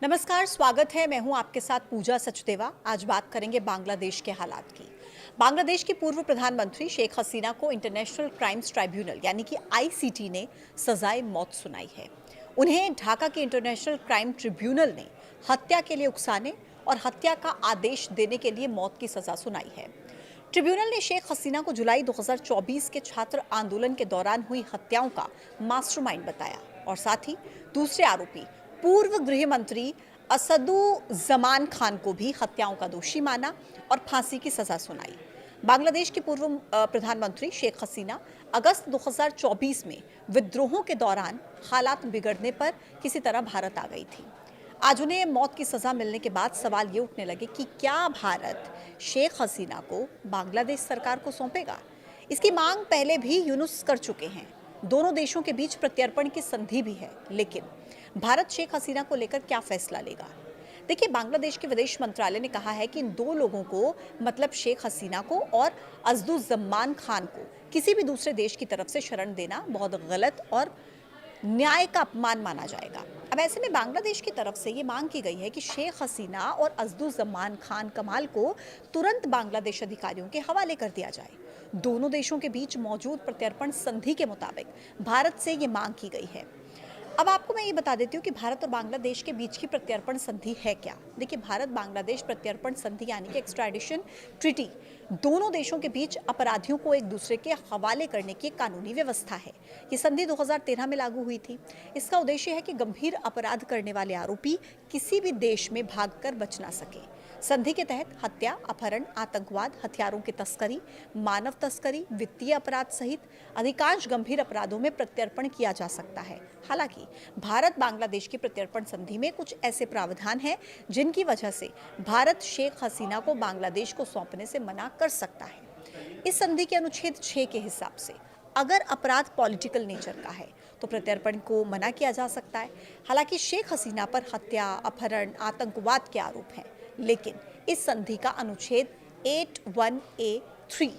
नमस्कार, स्वागत है। मैं हूं आपके साथ पूजा सचदेवा। आज बात करेंगे बांग्लादेश के हालात की। बांग्लादेश की पूर्व प्रधानमंत्री शेख हसीना को इंटरनेशनल क्राइम्स ट्राइब्यूनल यानी कि आईसीटी ने सजाए मौत सुनाई है। उन्हें ढाका के इंटरनेशनल क्राइम ट्रिब्यूनल ने हत्या के लिए उकसाने और हत्या का आदेश देने के लिए मौत की सजा सुनाई है। ट्रिब्यूनल ने शेख हसीना को जुलाई 2024 के छात्र आंदोलन के दौरान हुई हत्याओं का मास्टरमाइंड बताया और साथ ही दूसरे आरोपी पूर्व गृह मंत्री असदुज्जमान खान को भी हत्याओं का दोषी माना और फांसी की सजा सुनाई। बांग्लादेश की पूर्व प्रधानमंत्री शेख हसीना अगस्त 2024 में विद्रोहों के दौरान हालात बिगड़ने पर किसी तरह भारत आ गई थी। आज उन्हें मौत की सजा मिलने के बाद सवाल ये उठने लगे कि क्या भारत शेख हसीना को बांग्लादेश सरकार को सौंपेगा। इसकी मांग पहले भी यूनुस कर चुके हैं। दोनों देशों के बीच प्रत्यर्पण की संधि भी है, लेकिन भारत शेख हसीना को लेकर क्या फैसला लेगा। देखिए, बांग्लादेश के विदेश मंत्रालय ने कहा है कि इन दो लोगों को, मतलब शेख हसीना को और असदुज्जमान खान को, किसी भी दूसरे देश की तरफ से शरण देना बहुत गलत और न्याय का अपमान माना जाएगा। अब ऐसे में बांग्लादेश की तरफ से ये मांग की गई है कि शेख हसीना और असदुज्जमान खान कमाल को तुरंत बांग्लादेश अधिकारियों के हवाले कर दिया जाए। दोनों देशों के बीच मौजूद प्रत्यर्पण संधि के मुताबिक भारत से ये मांग की गई है। अब आपको मैं ये बता देती हूँ कि भारत और बांग्लादेश के बीच की प्रत्यर्पण संधि है क्या। देखिए, भारत बांग्लादेश प्रत्यर्पण संधि यानी कि एक्स्ट्राडिशन ट्रीटी दोनों देशों के बीच अपराधियों को एक दूसरे के हवाले करने की कानूनी व्यवस्था है। ये संधि 2013 में लागू हुई थी। इसका उद्देश्य है कि गंभीर अपराध करने वाले आरोपी किसी भी देश में भागकर बच ना सके। संधि के तहत हत्या, अपहरण, आतंकवाद, हथियारों की तस्करी, मानव तस्करी, वित्तीय अपराध सहित अधिकांश गंभीर अपराधों में प्रत्यर्पण किया जा सकता है। हालांकि भारत बांग्लादेश की प्रत्यर्पण संधि में कुछ ऐसे प्रावधान हैं जिनकी वजह से भारत शेख हसीना को बांग्लादेश को सौंपने से मना कर सकता है। इस संधि के अनुच्छेद 6 के हिसाब से अगर अपराध पॉलिटिकल नेचर का है तो प्रत्यर्पण को मना किया जा सकता है। हालांकि शेख हसीना पर हत्या, अपहरण, आतंकवाद के आरोप हैं, लेकिन इस संधि का अनुच्छेद 81A3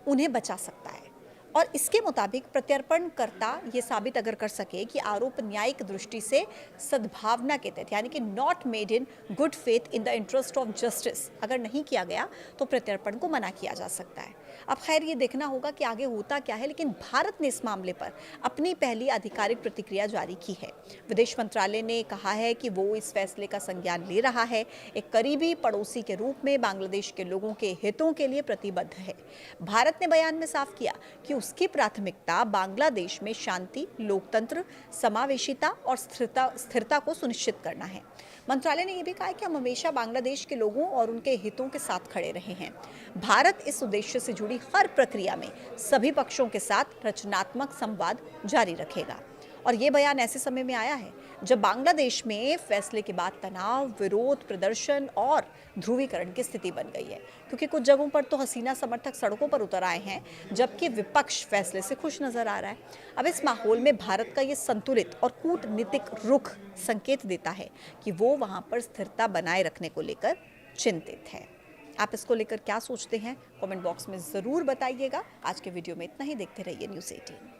उन्हें बचा सकता है और इसके मुताबिक प्रत्यर्पणकर्ता ये साबित अगर कर सके कि आरोप न्यायिक दृष्टि से सद्भावना के तहत यानी कि not made in good faith in the interest of justice अगर नहीं किया गया तो प्रत्यर्पण को मना किया जा सकता है। अब खैर ये देखना होगा कि आगे होता क्या है, लेकिन भारत ने इस मामले पर अपनी पहली आधिकारिक प्रतिक्रिया जारी की है। विदेश मंत्रालय ने कहा है कि वो इस फैसले का संज्ञान ले रहा है। एक करीबी पड़ोसी के रूप में बांग्लादेश के लोगों के हितों के लिए प्रतिबद्ध है। भारत ने बयान में साफ किया कि उसकी प्राथमिकता बांग्लादेश में शांति, लोकतंत्र, समावेशिता और स्थिरता को सुनिश्चित करना है। मंत्रालय ने यह भी कहा कि हम हमेशा बांग्लादेश के लोगों और उनके हितों के साथ खड़े रहे हैं। भारत इस उद्देश्य से जुड़ी हर प्रक्रिया में सभी पक्षों के साथ रचनात्मक संवाद जारी रखेगा। और ये बयान ऐसे समय में आया है जब बांग्लादेश में फैसले के बाद तनाव, विरोध प्रदर्शन और ध्रुवीकरण की स्थिति बन गई है, क्योंकि कुछ जगहों पर तो हसीना समर्थक सड़कों पर उतर आए हैं, जबकि विपक्ष फैसले से खुश नजर आ रहा है। अब इस माहौल में भारत का ये संतुलित और कूटनीतिक रुख संकेत देता है कि वो वहां पर स्थिरता बनाए रखने को लेकर चिंतित है। आप इसको लेकर क्या सोचते हैं, कमेंट बॉक्स में ज़रूर बताइएगा। आज के वीडियो में इतना ही। देखते रहिए न्यूज़ 18।